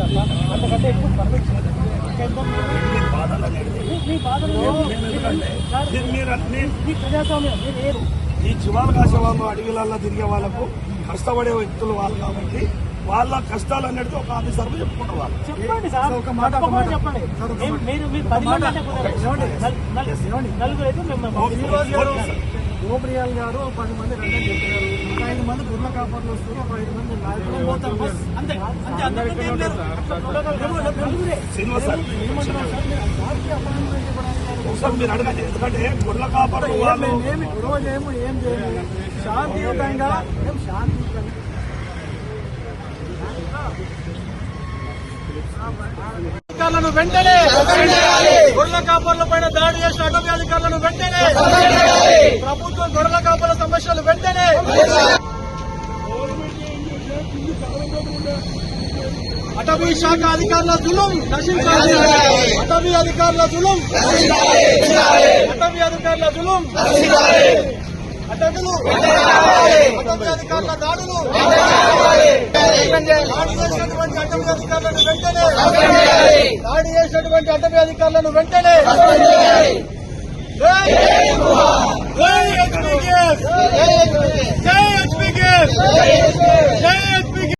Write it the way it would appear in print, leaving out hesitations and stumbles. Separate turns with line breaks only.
అంతకంటే ఎక్కువ పర్మిట్ ప్రజాస్వామ్యం మీరు
ఈ చివాల కాసేవాళ్ళు అడవిలలో తిరిగే వాళ్ళకు కష్టపడే వ్యక్తులు వాళ్ళు కాబట్టి వాళ్ళ కష్టాలు అనేది ఒక ఆఫీసర్ చెప్పుకుంటారు.
చెప్పండి సార్, ఒక మాట చెప్పండి. మీరు నలుగురు అయితే గోప్రియాల్ గారు 10 మంది రంగం చెప్పారు, 5 మంది గుర్ల కాపర్లు వస్తారు, 5 మంది నాయకులు
మీరు అడగండి. ఎందుకంటే గుర్ల కాపర్లు వాళ్ళు
ఏమి గొడవ చేయము, ఏం చేయము, శాంతియుతంగా అధికారులను వెంటనే గొర్రెల కాపర్ల పైన దాడి చేసిన అటవీ అధికారులను వెంటనే ప్రభుత్వం గొర్రెల కాపర్ల సమస్యలు వెంటనే అటవీ శాఖ అధికారుల జులుం నశించాలి. అటవీ అధికారుల జులుం అటవీ అధికారుల జులుం అటవీ అధికారుల దాడులు దాడి చేసినటువంటి అటవీ అధికారులను వెంటనే జై హెచ్పీ